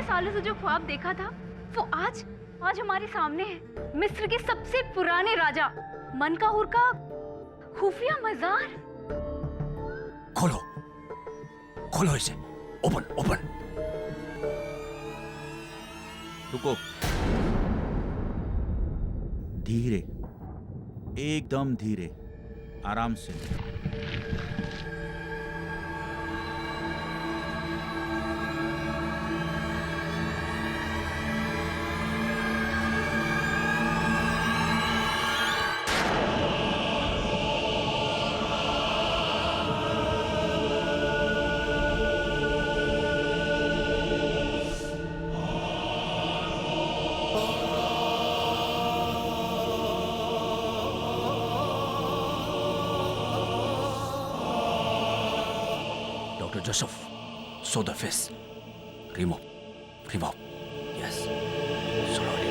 सालों से जो ख्वाब देखा था वो आज हमारे सामने है। मिस्र के सबसे पुराने राजा मनकाहुर का खुफिया मजार। खोलो खोलो इसे, ओपन ओपन। रुको, धीरे, एकदम धीरे, आराम से। Dr. Joseph, sew the face. Remove. Yes. Slowly.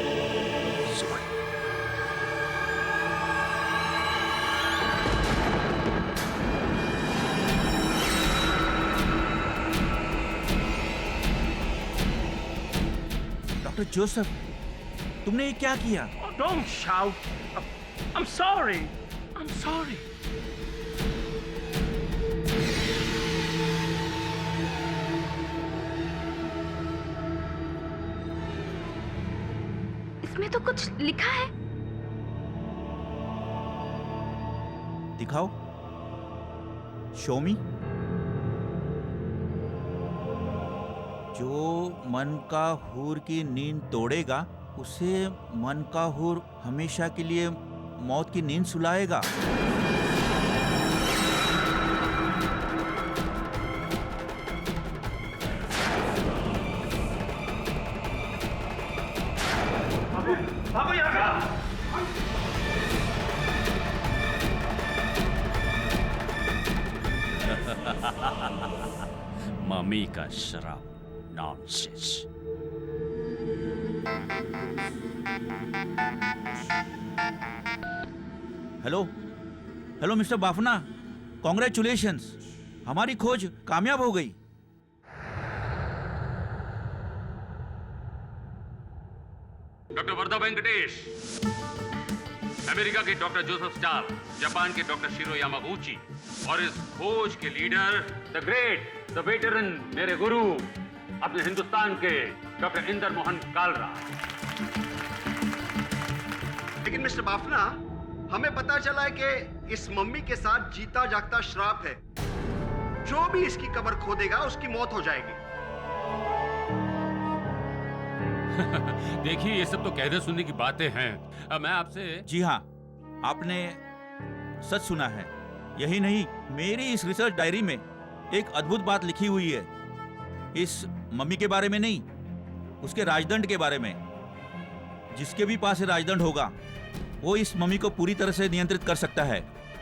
Dr. Joseph, तुमने ये क्या किया? Oh, don't shout. I'm sorry. इसमें तो कुछ लिखा है। दिखाओ, शो मी। जो मन का हूर की नींद तोड़ेगा उसे मन का हूर हमेशा के लिए मौत की नींद सुलाएगा। भागो यहाँ से। मम्मी का शराब, nonsense. Hello mister Bafna, congratulations, हमारी खोज कामयाब हो गई। डॉक्टर वर्धा वेंकटेश, अमेरिका के डॉक्टर जोसेफ स्टार, जापान के डॉक्टर शिरो यामागुची और इस खोज के leader the great, the veteran, मेरे गुरु, अपने हिंदुस्तान के डॉक्टर इंदर मोहन कालरा। लेकिन मिस्टर बाफना, हमें पता चला है कि इस मम्मी के साथ जीता जागता श्राप है। जो भी इसकी कब्र खोदेगा उसकी मौत हो जाएगी। देखिए, ये सब तो कहने सुनने की बातें हैं। अब मैं आपसे। जी हाँ, आपने सच सुना है। यही नहीं, मेरी इस रिसर्च डायरी में एक अद्भुत बात लिखी हुई है। इस मम्मी के बारे में नहीं, उसके राजदंड के बारे में। जिसके भी पास राजदंड होगा वो इस मम्मी को पूरी तरह से नियंत्रित कर सकता है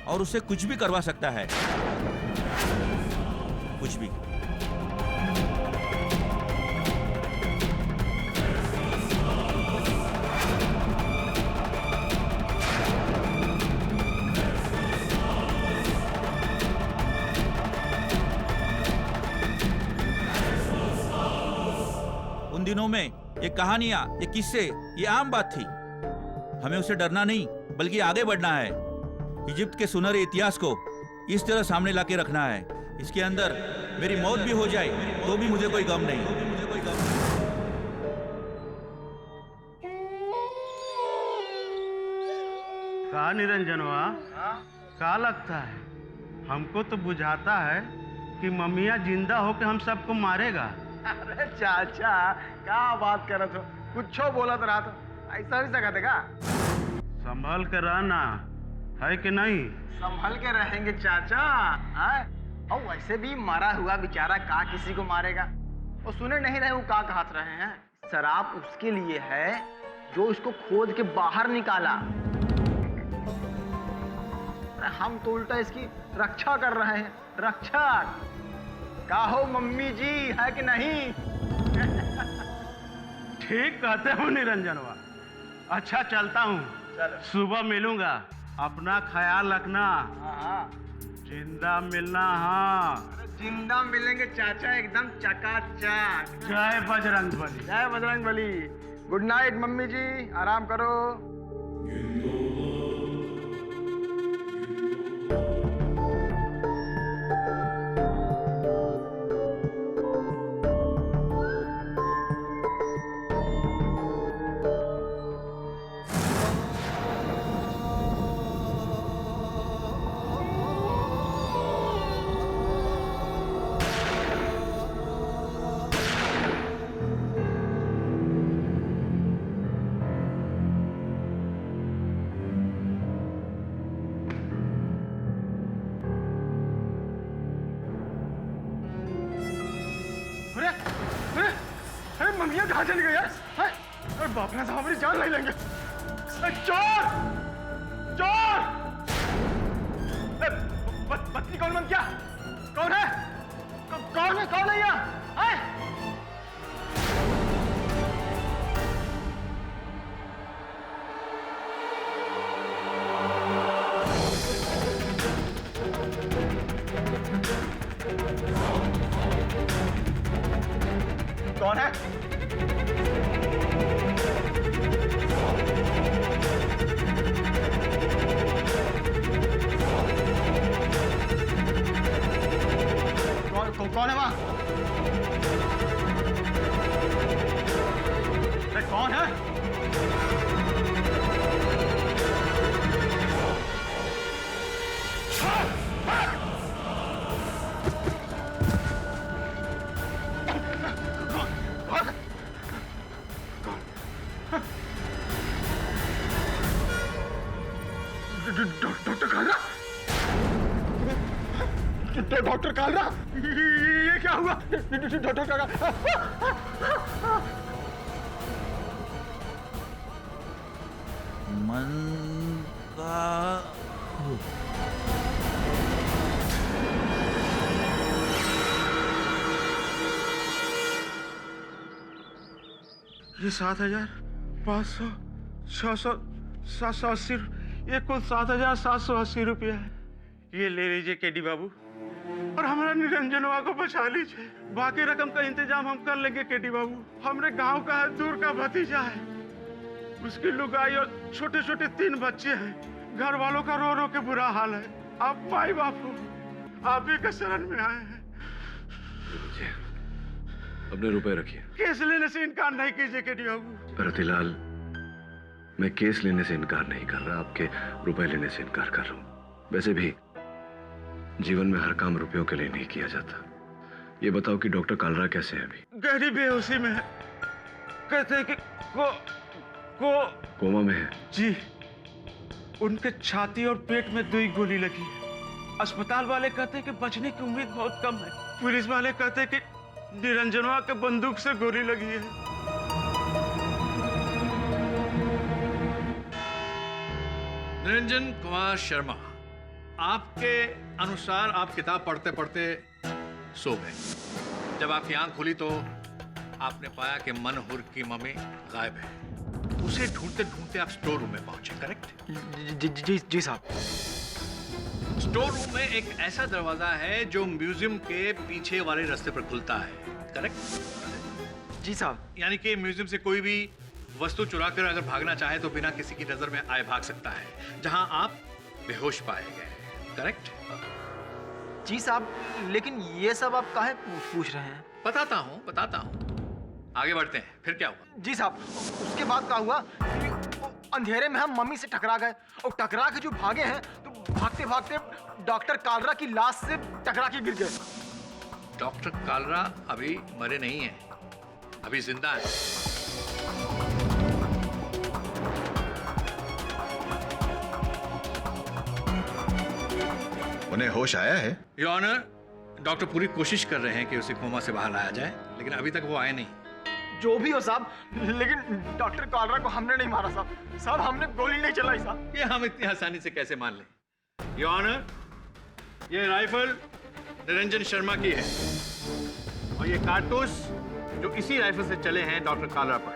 और उससे कुछ भी करवा सकता है, कुछ भी। उन दिनों में ये कहानियां, ये किस्से, ये आम बात थी। हमें उससे डरना नहीं, बल्कि आगे बढ़ना है। इजिप्ट के सुनहरे इतिहास को इस तरह सामने लाके रखना है। इसके अंदर मेरी मौत भी हो जाए तो भी मुझे कोई गम नहीं। का निरंजनवा, का लगता है? हमको तो बुझाता है कि मम्मिया जिंदा होकर हम सबको मारेगा। अरे चाचा, क्या बात कर रहे हो? कुछ बोला तो रहा तो ऐसा भी सकते का? संभल कर रहना है कि नहीं? संभल के रहेंगे चाचा। और वैसे भी मरा हुआ बेचारा का किसी को मारेगा? वो सुने नहीं रहे वो का कहत रहे हैं? शराब उसके लिए है जो उसको खोद के बाहर निकाला। हम तो उल्टा इसकी रक्षा कर रहे हैं। रक्षा का हो मम्मी जी, है कि नहीं? ठीक कहते हो निरंजनवा। अच्छा चलता हूँ, सुबह मिलूंगा। अपना ख्याल रखना। हाँ। जिंदा मिलना, हाँ। अरे जिंदा मिलेंगे चाचा, एकदम चकाचक। जय बजरंग बली। जय Bajrang Bali. Good night mummy जी, आराम करो। अरे अरे अरे मम्मियाँ कहाँ चली गई यार? हैं? अरे बाप रे साहब, हमारी जान ले लेंगे। अरे चोर चोर! पत्नी कौन बन क्या? कौन है? कौन है यहाँ? हैं? कौन है? कौन है वहां? अरे कौन है? डॉक्टर कालरा? डॉक्टर कालरा, ये क्या हुआ? डॉक्टर कालरा, मन का ये 7,500, 600, 780, ये कुल 7,780 रुपया है। ये ले लीजिए केडी बाबू, और हमारा निरंजनवा को बचा लीजिए। बाकी रकम का इंतजाम हम कर लेंगे केडी बाबू। हमरे गांव का है, दूर का भतीजा है। उसकी लुगाई और छोटे छोटे 3 बच्चे हैं। घर वालों का रो रो के बुरा हाल है। आप माई बाप हो, आप ही के शरण में आए हैं। अपने रुपए रखिए। केस लेने से इनकार नहीं कीजिए केडी बाबू। रतिलाल, मैं केस लेने से इनकार नहीं कर रहा, आपके रुपए लेने से इनकार कर रहा हूँ। वैसे भी जीवन में हर काम रुपयों के लिए नहीं किया जाता। ये बताओ कि डॉक्टर कालरा कैसे है अभी? गहरी बेहोशी में है। कहते हैं कि कोमा में है? जी, उनके छाती और पेट में 2 गोली लगी है। अस्पताल वाले कहते हैं कि बचने की उम्मीद बहुत कम है। पुलिस वाले कहते हैं कि निरंजनवा के बंदूक से गोली लगी है। निरंजन कुमार शर्मा, आपके अनुसार आप किताब पढ़ते पढ़ते सो गए। जब आपकी आंख खुली तो आपने पाया कि मनहूर की मम्मी गायब है। उसे ढूंढते ढूंढते आप स्टोर रूम में पहुंचे, करेक्ट? जी साहब। स्टोर रूम में एक ऐसा दरवाजा है जो म्यूजियम के पीछे वाले रास्ते पर खुलता है, करेक्ट? जी साहब। यानी कि म्यूजियम से कोई भी वस्तु चुरा कर अगर भागना चाहे तो बिना किसी की नजर में आए भाग सकता है, जहां आप बेहोश पाए गए, करेक्ट? जी साहब, लेकिन ये सब आप काहे पूछ रहे हैं? बताता हूं। आगे बढ़ते हैं, फिर क्या हुआ? जी साहब, उसके बाद क्या हुआ? अंधेरे में हम मम्मी से टकरा गए, और टकरा के जो भागे हैं तो भागते भागते डॉक्टर कालरा की लाश से टकरा के गिर गए। डॉक्टर कालरा अभी मरे नहीं हैं, अभी जिंदा हैं। उन्हें होश आया है? योर ऑनर, डॉक्टर पूरी कोशिश कर रहे हैं कि उसे कोमा से बाहर लाया जाए, लेकिन अभी तक वो आए नहीं। जो भी हो साहब, लेकिन डॉक्टर कालरा को हमने नहीं मारा साहब। साहब, हमने गोली नहीं चलाई साहब। ये हम इतनी आसानी से कैसे मान लें? योर ऑनर, ये राइफल निरंजन शर्मा की है, और ये कारतूस जो इसी राइफल से चले हैं डॉक्टर कालरा पर।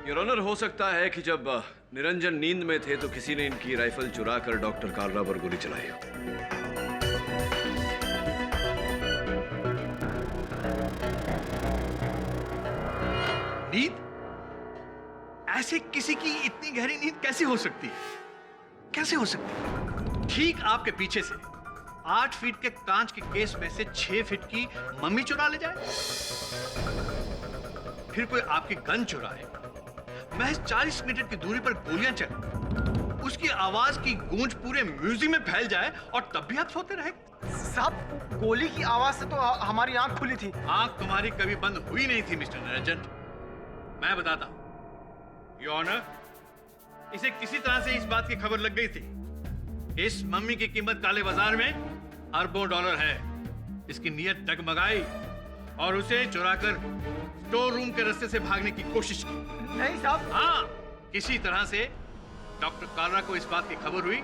योर ऑनर, हो सकता है कि जब निरंजन नींद में थे तो किसी ने इनकी राइफल चुराकर डॉक्टर कालरा पर गोली चलाई हो। नींद? ऐसे किसी की इतनी गहरी नींद कैसे हो सकती है? कैसे हो सकती है? ठीक आपके पीछे से 8 फीट के कांच के केस में से 6 फीट की मम्मी चुरा ले जाए, फिर कोई आपकी गन चुराए, महज 40 मीटर की दूरी पर गोलियां चले, उसकी आवाज की गूंज पूरे म्यूजियम में फैल जाए और तब भी आप सोते रहे। साहब, गोली की आवाज से तो हमारी आंख खुली थी। आंख तुम्हारी कभी बंद हुई नहीं थी मिस्टर निरंजन। मैं बताता हूं, योर ऑनर, इसे किसी तरह से इस बात की खबर लग गई थी, इस मम्मी की कीमत काले बाजार में अरबों डॉलर है। इसकी नीयत डगमगाई और उसे चुराकर स्टोर रूम के रास्ते से भागने की कोशिश की। नहीं साहब। हाँ, किसी तरह से डॉक्टर कालरा को इस बात की खबर हुई,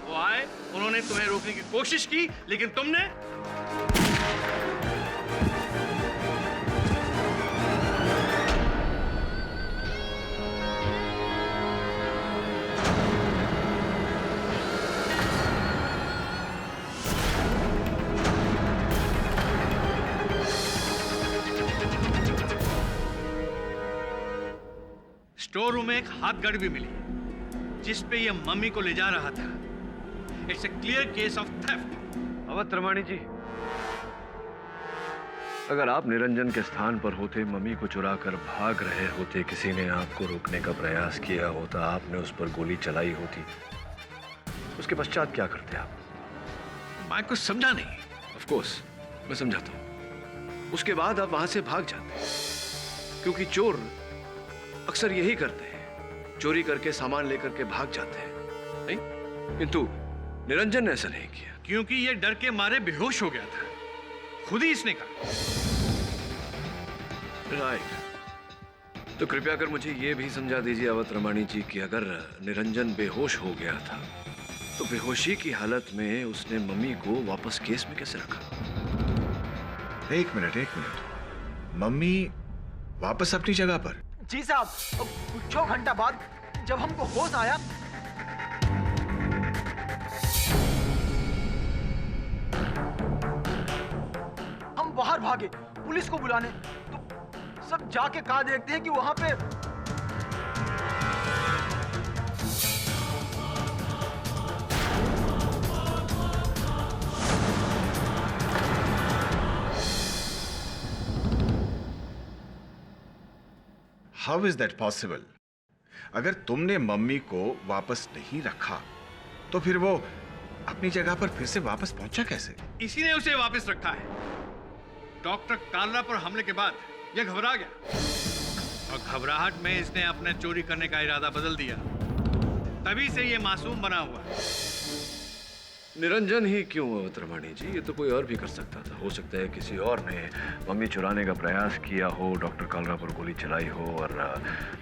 वो आए, उन्होंने तुम्हें रोकने की कोशिश की, लेकिन तुमने स्टोर रूम में एक हाथ गाड़ी भी मिली जिस पे यह मम्मी को ले जा रहा था। It's a clear case of theft. Awadh Ramani ji, अगर आप निरंजन के स्थान पर होते, मम्मी को चुराकर भाग रहे होते, किसी ने आपको रोकने का प्रयास किया होता, आपने उस पर गोली चलाई होती, उसके पश्चात क्या करते आप? मैं कुछ समझा नहीं। ऑफ कोर्स मैं समझाता हूं। उसके बाद आप वहां से भाग जाते, क्योंकि चोर अक्सर यही करते हैं, चोरी करके सामान लेकर के भाग जाते हैं, नहीं? किंतु निरंजन ने ऐसा नहीं किया, क्योंकि यह डर के मारे बेहोश हो गया था, खुद ही इसने कहा। राइट। तो कृपया कर मुझे यह भी समझा दीजिए अवध रमानी जी कि अगर निरंजन बेहोश हो गया था तो बेहोशी की हालत में उसने मम्मी को वापस केस में कैसे रखा? एक मिनट। मम्मी वापस अपनी जगह पर? जी साहब, कुछ घंटा बाद जब हमको होश आया, हम बाहर भागे पुलिस को बुलाने, तो सब जाके कहा देखते हैं कि वहां पे हाउ इज दैट पॉसिबल? अगर तुमने मम्मी को वापस नहीं रखा तो फिर वो अपनी जगह पर फिर से वापस पहुंचा कैसे? इसी ने उसे वापस रखा है। डॉक्टर कालरा पर हमले के बाद यह घबरा गया और घबराहट में इसने अपने चोरी करने का इरादा बदल दिया, तभी से यह मासूम बना हुआ है। निरंजन ही क्यों अवध रमानी जी? ये तो कोई और भी कर सकता था। हो सकता है किसी और ने मम्मी चुराने का प्रयास किया हो, डॉक्टर कालरा पर गोली चलाई हो और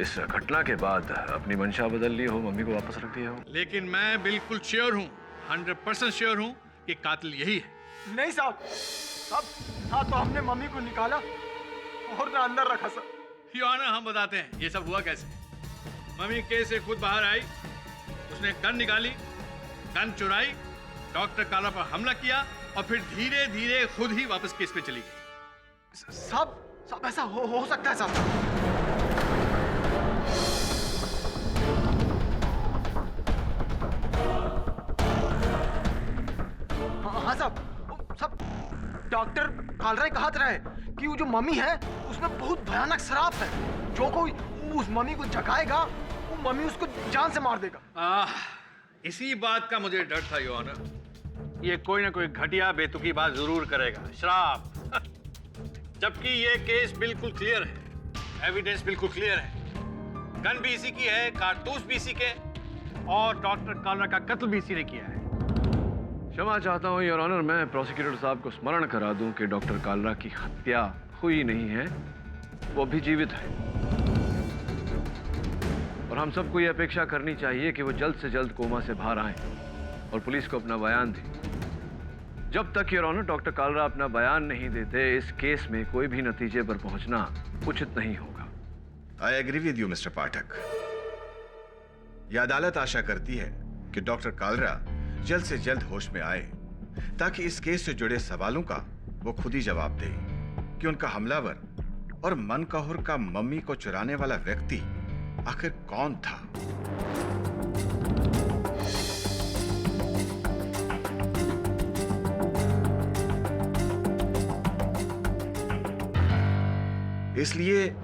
इस घटना के बाद अपनी मंशा बदल ली हो, मम्मी को वापस रख दिया हो। लेकिन मैं बिल्कुल श्योर हूँ, 100% श्योर हूँ कि कातिल यही है। नहीं साहब, हाँ तो हमने मम्मी को निकाला और ना अंदर रखा सर। योर ऑनर, हम बताते हैं ये सब हुआ कैसे। मम्मी केस से खुद बाहर आई, उसने गन निकाली, गन चुराई, डॉक्टर कालरा पर हमला किया और फिर धीरे धीरे खुद ही वापस केस पे चली गई। साहब ऐसा हो सकता है साहब? हाँ साहब, डॉक्टर कालरा कहा था कि वो जो मम्मी है उसमें बहुत भयानक शराब है, जो कोई उस मम्मी को जगाएगा वो मम्मी उसको जान से मार देगा। इसी बात का मुझे डर था योर ऑनर, ये कोई ना कोई घटिया बेतुकी बात जरूर करेगा, शराब। जबकि ये केस बिल्कुल क्लियर है, एविडेंस बिल्कुल क्लियर है, गन भी इसी की है, कारतूस भी इसी के, और डॉक्टर कालरा का कत्ल भी इसी ने किया है। क्षमा चाहता हूँ योर ऑनर, मैं प्रोसिक्यूटर साहब को स्मरण करा दूं कि डॉक्टर कालरा की हत्या हुई नहीं है, वो भी जीवित है और हम सबको ये अपेक्षा करनी चाहिए कि वो जल्द से जल्द कोमा से बाहर आए और पुलिस को अपना बयान दें। जब तक योर ऑनर डॉक्टर कालरा अपना बयान नहीं देते, इस केस में कोई भी नतीजे पर पहुंचना उचित नहीं होगा। I agree with you mister Pathak. यह अदालत आशा करती है कि डॉक्टर कालरा जल्द से जल्द होश में आए ताकि इस केस से जुड़े सवालों का वो खुद ही जवाब दे कि उनका हमलावर और मनकाहुर का मम्मी को चुराने वाला व्यक्ति आखिर कौन था। इसलिए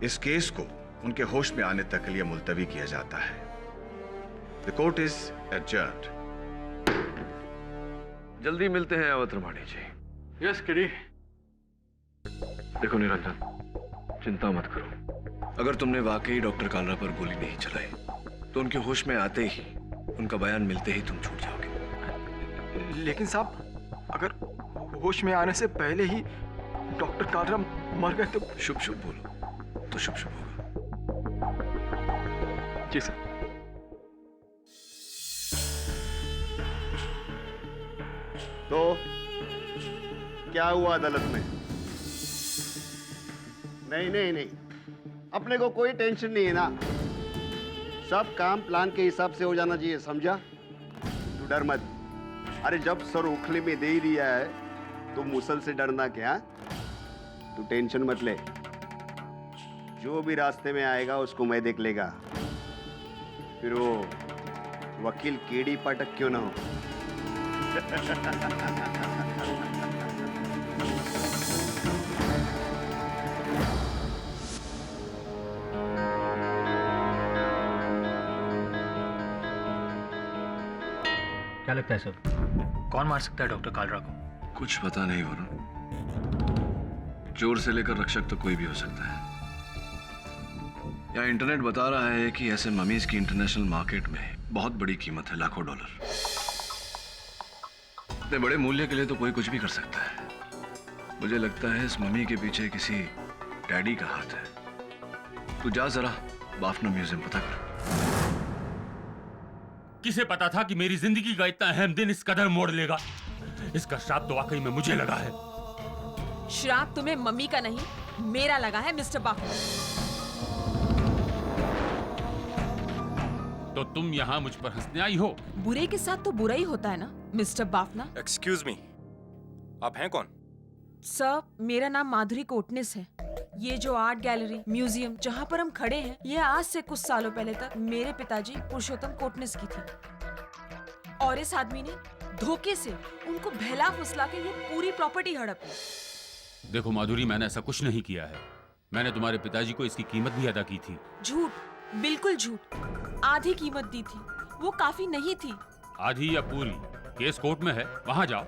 इस केस को उनके होश में आने तक के लिए मुलतवी किया जाता है। The court is adjourned. जल्दी मिलते हैं अवतरमाणी जी। यस किडी। देखो निरंजन, चिंता मत करो। अगर तुमने वाकई डॉक्टर कालरा पर गोली नहीं चलाई तो उनके होश में आते ही, उनका बयान मिलते ही तुम छूट जाओगे। लेकिन साहब, अगर होश में आने से पहले ही डॉक्टर कालरा मर गए तो? शुभ शुभ बोलो तो शुभ शुभ होगा। जी सर। तो क्या हुआ अदालत में? नहीं नहीं नहीं, अपने को कोई टेंशन नहीं है ना। सब काम प्लान के हिसाब से हो जाना चाहिए, समझा? तू डर मत। अरे जब सर उखले में दे ही दिया है तो मुसल से डरना क्या? तू टेंशन मत ले, जो भी रास्ते में आएगा उसको मैं देख लेगा। फिर वो वकील केडी पाठक क्यों ना हो। क्या लगता है सर, कौन मार सकता है डॉक्टर कालरा को? कुछ पता नहीं वरुण, चोर से लेकर रक्षक तो कोई भी हो सकता है। यहाँ इंटरनेट बता रहा है कि ऐसे ममीज की इंटरनेशनल मार्केट में बहुत बड़ी कीमत है, लाखों डॉलर। इतने बड़े मूल्य के लिए तो कोई कुछ भी कर सकता है। मुझे लगता है इस मम्मी के पीछे किसी डैडी का हाथ है। तू जा जरा बाफना म्यूजियम पता कर। किसे पता था कि मेरी जिंदगी का इतना अहम दिन इस कदर मोड़ लेगा? इसका श्राप तो वाकई में मुझे लगा है। श्राप तुम्हें मम्मी का नहीं, मेरा लगा है मिस्टर बाफना। तो तुम यहाँ मुझ पर हंसने आई हो? बुरे के साथ तो बुरा ही होता है ना मिस्टर बाफना। एक्सक्यूज मी, आप हैं कौन? सर, मेरा नाम माधुरी कोटनिस है। ये जो आर्ट गैलरी म्यूजियम जहाँ पर हम खड़े हैं, ये आज से कुछ सालों पहले तक मेरे पिताजी पुरुषोत्तम कोटनिस की थी। और इस आदमी ने धोखे से उनको बहला फुसला के ये पूरी प्रॉपर्टी हड़प ली। देखो माधुरी, मैंने ऐसा कुछ नहीं किया है। मैंने तुम्हारे पिताजी को इसकी कीमत भी अदा की थी। झूठ, बिल्कुल झूठ। आधी कीमत दी थी, वो काफी नहीं थी। आधी या पूरी? केस कोर्ट में है, वहां जाओ।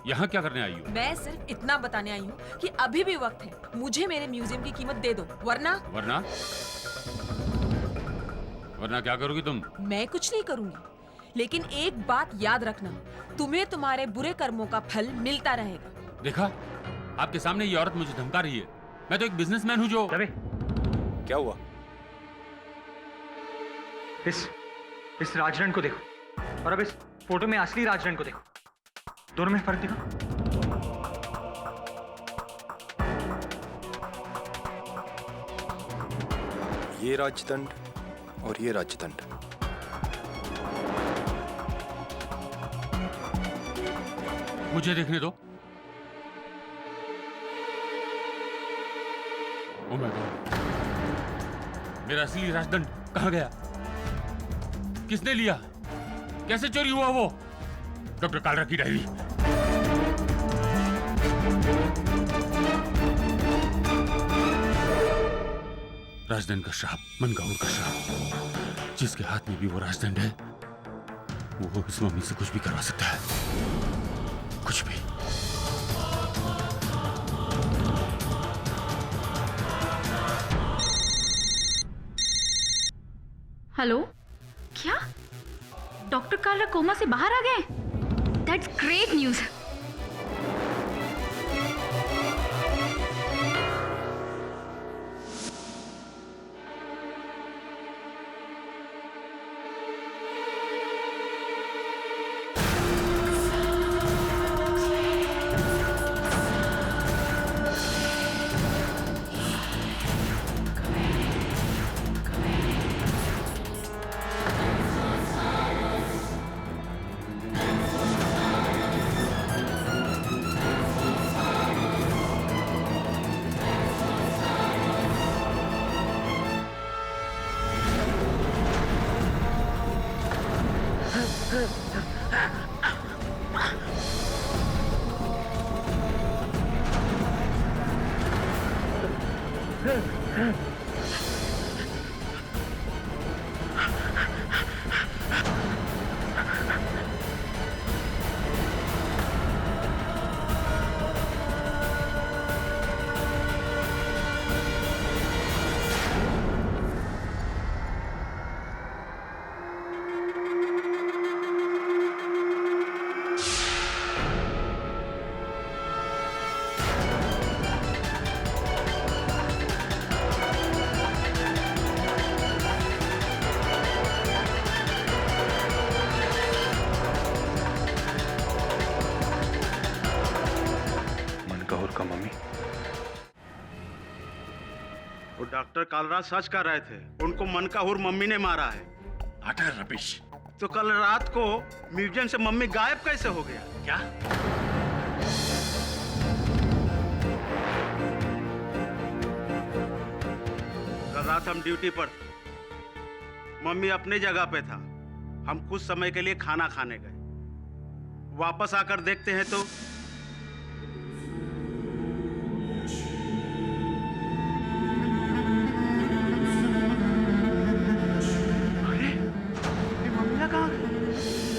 यहाँ क्या करने आई हो? मैं सिर्फ इतना बताने आई हूँ कि अभी भी वक्त है। मुझे मेरे म्यूजियम की कीमत दे दो, वरना वरना क्या करोगी तुम? मैं कुछ नहीं करूंगी, लेकिन एक बात याद रखना, तुम्हें तुम्हारे बुरे कर्मों का फल मिलता रहेगा। देखा, आपके सामने ये औरत मुझे धमका रही है। मैं तो एक बिजनेसमैन हूँ जो... क्या हुआ? इस राजरण को देखो और अब इस फोटो में असली राजरण को देखो, दोनों में फर्क देखो। ये राजदंड और ये राजदंड। मुझे देखने दो। ओह माय गॉड, मेरा असली राजदंड कहाँ गया? किसने लिया? कैसे चोरी हुआ वो? डॉक्टर कालरा की डायरी। राजदंड का श्राप, मनकाहुर का श्राप। जिसके हाथ में भी वो राजदंड है, वो इस मम्मी से कुछ भी करवा सकता है, कुछ भी। हेलो, क्या डॉक्टर कालरा कोमा से बाहर आ गए? That's great news. मनकाहुर का मम्मी? वो डॉक्टर कालरा सच कर रहे थे, उनको मनकाहुर मम्मी ने मारा है। अटर रबिश। तो कल रात को म्यूजियम से मम्मी गायब कैसे हो गया? क्या? कल रात हम ड्यूटी पर थे, मम्मी अपनी जगह पे था। हम कुछ समय के लिए खाना खाने गए, वापस आकर देखते हैं तो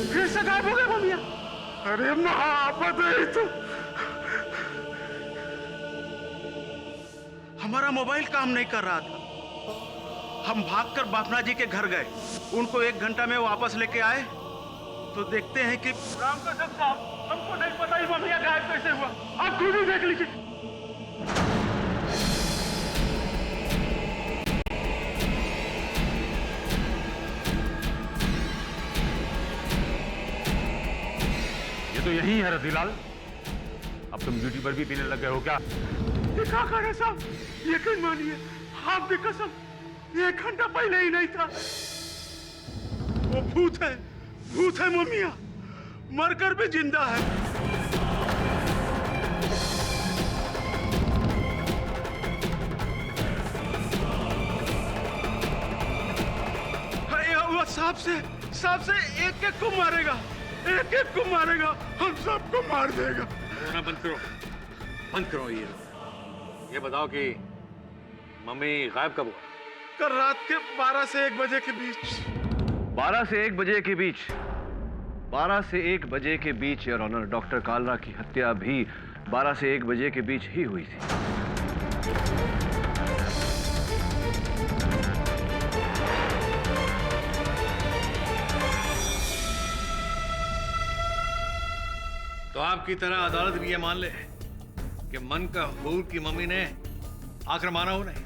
फिर से गायब हो गए मम्मिया। अरे महाआफत है तो। हमारा मोबाइल काम नहीं कर रहा था। हम भागकर बापना जी के घर गए, उनको 1 घंटा में वापस लेके आए तो देखते हैं कि राम कसम साहब, हमको नहीं पता ही मम्मिया गायब कैसे हुआ। आप खुद ही देख लीजिए। ये तो यही है रतीलाल। अब तुम ड्यूटी पर भी पीने लग गए हो क्या? ये क्या कर रहे साहब? यकीन मानिए, आपकी कसम 1 घंटा पहले ही नहीं था। वो भूत है मम्मिया, मरकर भी जिंदा है। अरे वो सांप से एक को मारेगा, एक को मारेगा, हम सबको मार देगा। रोना बंद करो। ये बताओ कि मम्मी गायब कब हुआ? कल रात के 12 से 1 बजे के बीच। 12 से 1 बजे के बीच? 12 से 1 बजे के बीच योर ऑनर, डॉक्टर कालरा की हत्या भी 12 से 1 बजे के बीच ही हुई थी। तो आपकी तरह अदालत भी ये मान ले कि मनकाहुर की मम्मी ने आकर मारा हो नहीं?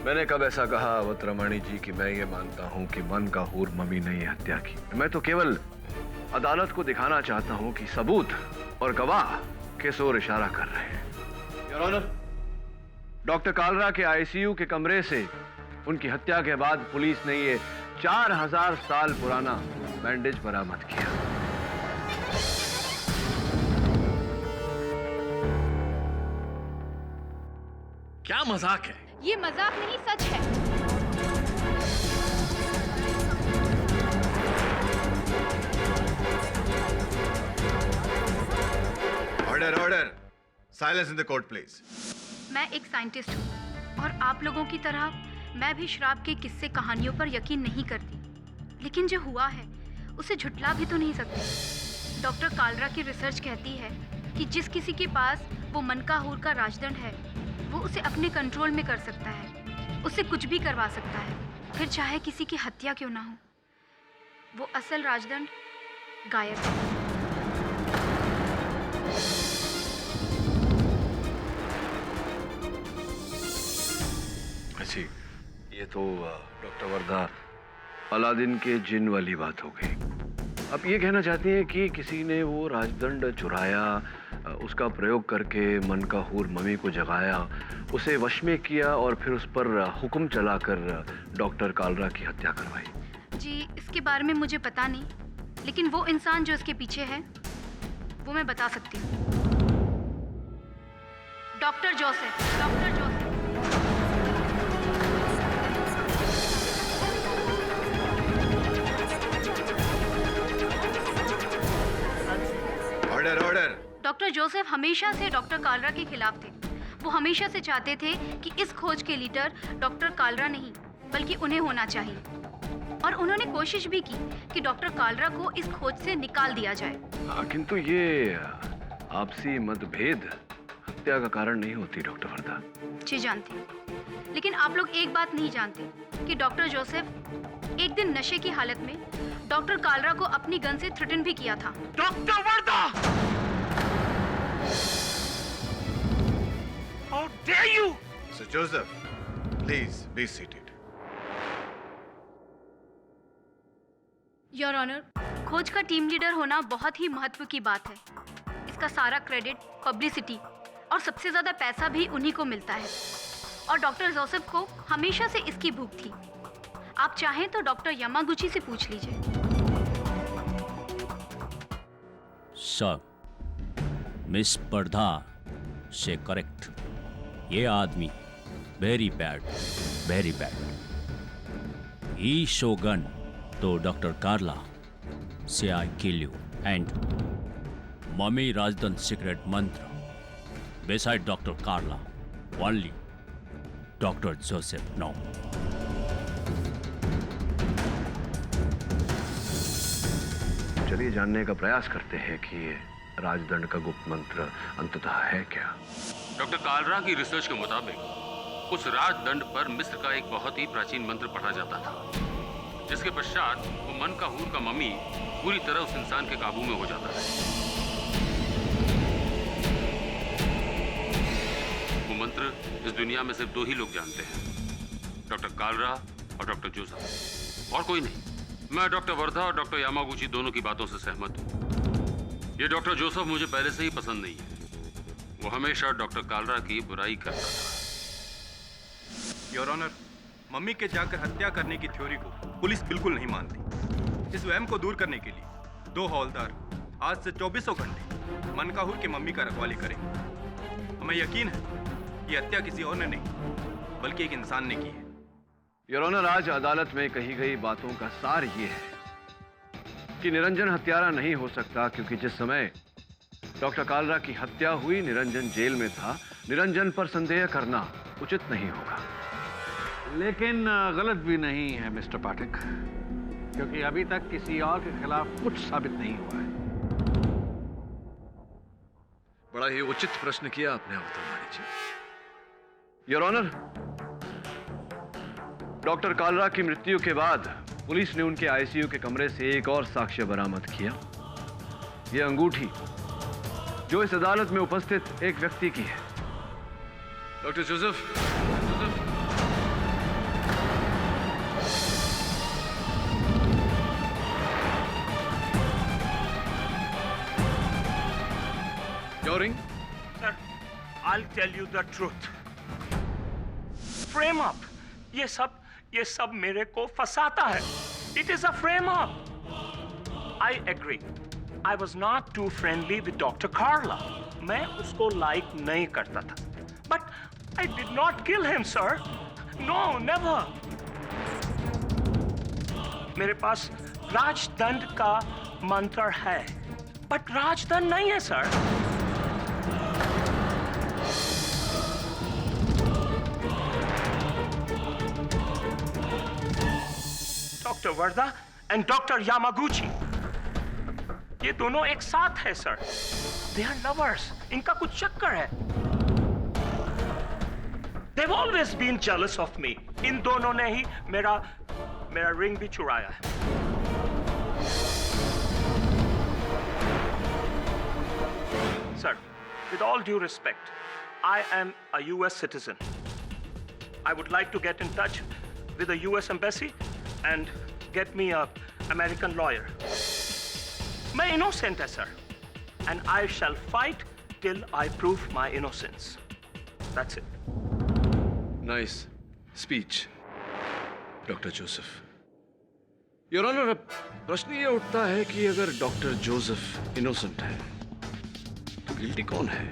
मैंने कब ऐसा कहा अवतरमणि जी कि मैं ये मानता हूं कि मनकाहुर मम्मी ने ये हत्या की? मैं तो केवल अदालत को दिखाना चाहता हूं कि सबूत और गवाह किस ओर इशारा कर रहे हैं। योर ऑनर, डॉक्टर कालरा के आईसीयू के कमरे से उनकी हत्या के बाद पुलिस ने ये 4000 साल पुराना बैंडेज बरामद किया। क्या मजाक है? ये मजाक नहीं, सच है। Order. Silence in the court please. मैं एक साइंटिस्ट हूँ और आप लोगों की तरह मैं भी शराब के किस्से कहानियों पर यकीन नहीं करती, लेकिन जो हुआ है उसे झुठला भी तो नहीं सकती। डॉक्टर कालरा की रिसर्च कहती है कि जिस किसी के पास वो मनकाहुर का राजदंड है, वो उसे अपने कंट्रोल में कर सकता है, उससे कुछ भी करवा सकता है, फिर चाहे किसी की हत्या क्यों ना हो। वो असल राजदंड गायब है। अच्छी, ये तो डॉक्टर वर्धा अलादीन के जिन वाली बात हो गई। अब ये कहना चाहती हैं कि किसी ने वो राजदंड चुराया, उसका प्रयोग करके मनकाहुर मम्मी को जगाया, उसे वश में किया और फिर उस पर हुक्म चलाकर डॉक्टर कालरा की हत्या करवाई। जी, इसके बारे में मुझे पता नहीं, लेकिन वो इंसान जो इसके पीछे है वो मैं बता सकती हूँ। Doctor Joseph. Order. Doctor Joseph हमेशा से डॉक्टर कालरा के खिलाफ थे। वो हमेशा से चाहते थे कि इस खोज के लीडर डॉक्टर कालरा नहीं बल्कि उन्हें होना चाहिए, और उन्होंने कोशिश भी की कि डॉक्टर कालरा को इस खोज से निकाल दिया जाए। हाँ, किंतु ये आपसी मतभेद हत्या का कारण नहीं होती डॉक्टर वर्दा। जी जानती हूँ, लेकिन आप लोग एक बात नहीं जानते कि डॉक्टर जोसेफ एक दिन नशे की हालत में डॉक्टर कालरा को अपनी गन से थ्रेटन भी किया था। Doctor Varda! How dare you! Sir Joseph, please be seated. Your honour, खोज का टीम लीडर होना बहुत ही महत्व की बात है। इसका सारा क्रेडिट, पब्लिसिटी और सबसे ज्यादा पैसा भी उन्हीं को मिलता है, और डॉक्टर जोसेफ को हमेशा से इसकी भूख थी। आप चाहें तो डॉक्टर यामागुची से पूछ लीजिए। सर, मिस पर्दा से करेक्ट। ये आदमी वेरी बैड, वेरी बैड। ही शोगन तो डॉक्टर कार्ला से I kill you and mummy Razdan secret mantra beside Dr. Carla, only Dr. Joseph no. चलिए जानने का प्रयास करते हैं कि ये राजदंड का गुप्त मंत्र अंततः है क्या। डॉक्टर कालरा की रिसर्च के मुताबिक उस राजदंड पर मिस्र का एक बहुत ही प्राचीन मंत्र पढ़ा जाता था, जिसके पश्चात वो मन का हूर का मम्मी पूरी तरह उस इंसान के काबू में हो जाता है। वो मंत्र इस दुनिया में सिर्फ दो ही लोग जानते हैं, डॉक्टर कालरा और डॉक्टर जोसेफ, और कोई नहीं। मैं डॉक्टर वर्धा और डॉक्टर यामागुची दोनों की बातों से सहमत हूँ। ये डॉक्टर जोसेफ मुझे पहले से ही पसंद नहीं है। वो हमेशा डॉक्टर कालरा की बुराई करता था। योर ऑनर, मम्मी के जाकर हत्या करने की थ्योरी को पुलिस बिल्कुल नहीं मानती। इस वहम को दूर करने के लिए 2 हवलदार आज से 24 घंटे मनकाहूर की मम्मी का रखवाली करेंगे। हमें यकीन है कि हत्या किसी और ने नहीं बल्कि एक इंसान ने की है। योर ऑनर, आज अदालत में कही गई बातों का सार ये है कि निरंजन हत्यारा नहीं हो सकता, क्योंकि जिस समय डॉक्टर कालरा की हत्या हुई निरंजन जेल में था। निरंजन पर संदेह करना उचित नहीं होगा। लेकिन गलत भी नहीं है मिस्टर पाठक, क्योंकि अभी तक किसी और के खिलाफ कुछ साबित नहीं हुआ है। बड़ा ही उचित प्रश्न किया आपने अवतारवाणी जी। योर ऑनर, डॉक्टर कालरा की मृत्यु के बाद पुलिस ने उनके आईसीयू के कमरे से एक और साक्ष्य बरामद किया। यह अंगूठी जो इस अदालत में उपस्थित एक व्यक्ति की है। Doctor Joseph, your ring. Sir, I'll tell you the truth. Frame up. ये सब मेरे को फंसाता है. It is a frame up. I agree. I was not too friendly with Dr. Carla. मैं उसको like नहीं करता था. But I did not kill him, sir. No, never. मेरे पास राजदंड का मंत्र है, but राजदंड नहीं है, sir. Doctor Wardha and doctor Yamaguchi, ये दोनों एक साथ है सर। दे आर लवर्स, इनका कुछ चक्कर है। They've always been jealous of me. इन दोनों ने ही मेरा रिंग भी चुराया है। Sir, with all due respect, I am a US citizen. I would like to get in touch with the US embassy and get me a American lawyer. मैं innocent है sir, and I shall fight till I prove my innocence. That's it. Nice speech doctor Joseph. Your honour, प्रश्न ये उठता है कि अगर doctor Joseph innocent है तो गिल्टी कौन है?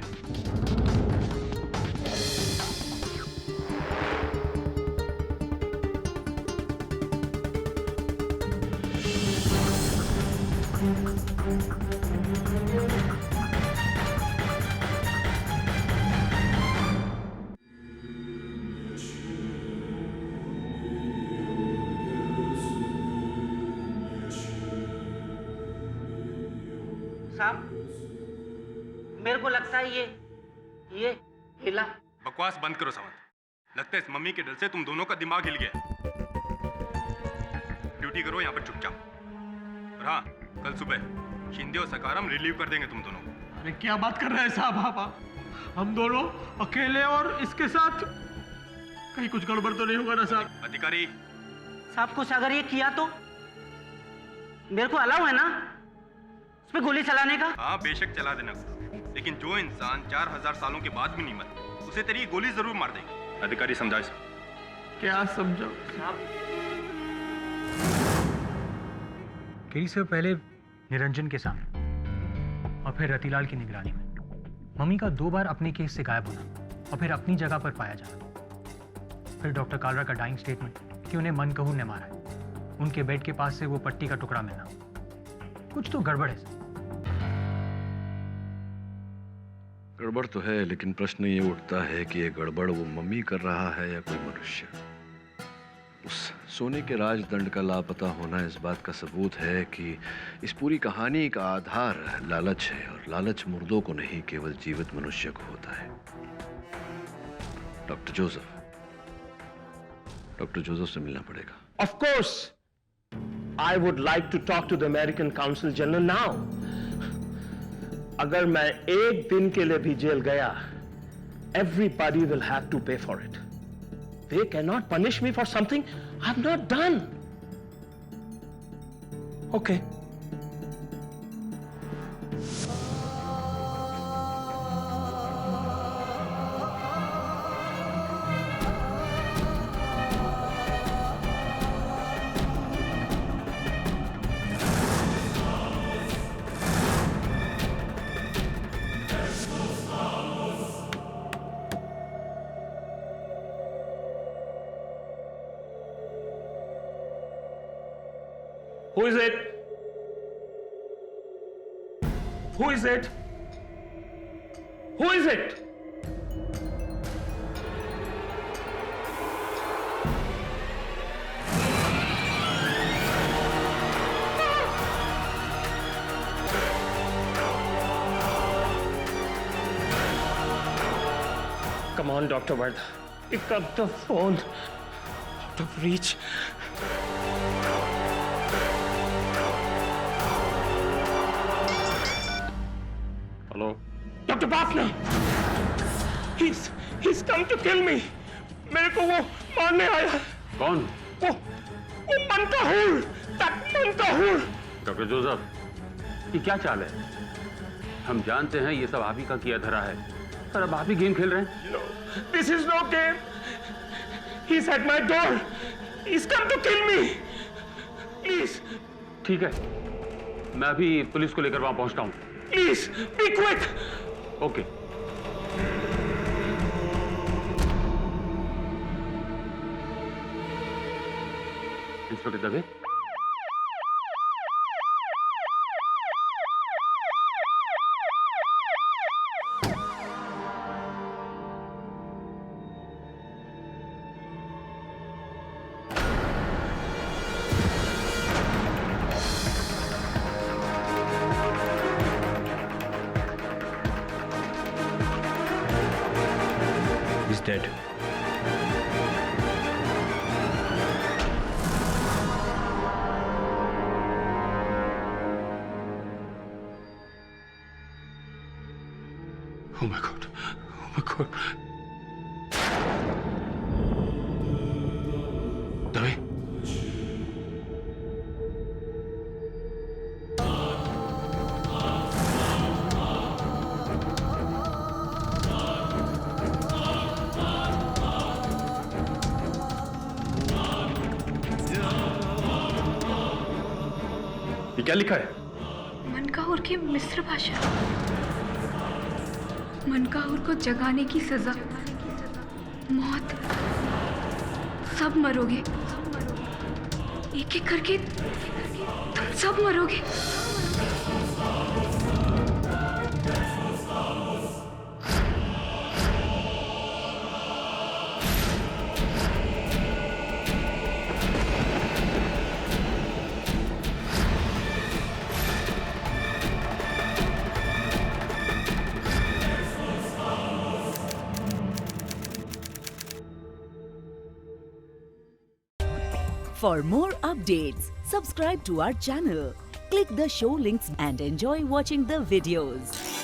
मेरे को लगता है ये हिला। बकवास बंद करो सावंत। लगता है इस मम्मी के डर से तुम दोनों का दिमाग हिल गया। ड्यूटी करो यहाँ पर चुपचाप। और हाँ, कल सुबह शिंदे और सकारम रिलीव कर देंगे तुम दोनों को। अरे क्या बात कर रहे हैं साहब आप? हम दोनों अकेले और इसके साथ? कहीं कुछ गड़बड़ तो नहीं होगा ना साहब? अधिकारी साहब कुछ अगर ये किया तो मेरे को अलाउ है ना उस पे गोली चलाने का? हाँ बेशक चला देना, लेकिन जो इंसान 4000 सालों के बाद भी नहीं मरता उसे तेरी गोली जरूर मार देगी। अधिकारी समझा इसे। क्या समझो साहब? केरी से पहले निरंजन के सामने और फिर रतिलाल की निगरानी में मम्मी का 2 बार अपने केस से गायब होना और फिर अपनी जगह पर पाया जाना। फिर डॉक्टर कालरा का डाइंग स्टेटमेंट कि उन्हें मनकहूर ने मारा है। उनके बेड के पास से वो पट्टी का टुकड़ा मिलना। कुछ तो गड़बड़ है। गड़बड़ तो है, लेकिन प्रश्न ये उठता है कि ये गड़बड़ वो मम्मी कर रहा है या कोई मनुष्य। उस सोने के राजदंड का लापता होना इस बात का सबूत है कि इस पूरी कहानी का आधार लालच है, और लालच मुर्दों को नहीं केवल जीवित मनुष्य को होता है। डॉक्टर जोसेफ से मिलना पड़ेगा। Of course, I would like to talk to the American Consul General now. अगर मैं एक दिन के लिए भी जेल गया, everybody will have to pay for it. They cannot punish me for something I've not done. Okay. Who is it? Who is it? Who is it? Come on, Dr. Vardha. Pick up the phone. Out of reach. Hello Dr. Bafna! He's come to kill me. मेरे को वो मारने आया है। कौन? वो मनकाहूर, मनकाहूर। Doctor Joseph, ये क्या चाल है? हम जानते हैं ये सब आप ही का किया धरा है, पर अब आप ही गेम खेल रहे हैं। No, this is no game. He's at my door. He's come to kill me. Please. ठीक है, मैं अभी पुलिस को लेकर वहां पहुंचता हूं। Please, be quick. Okay. Inspector Dave, He's dead. Oh my God. Oh my God. Dave? ये क्या लिखा है? मनकाहूर की मिस्र भाषा। मनकाहूर को जगाने की सजा, मौत, सब मरोगे, एक एक करके तुम सब मरोगे। For more updates, subscribe to our channel, click the show links and enjoy watching the videos.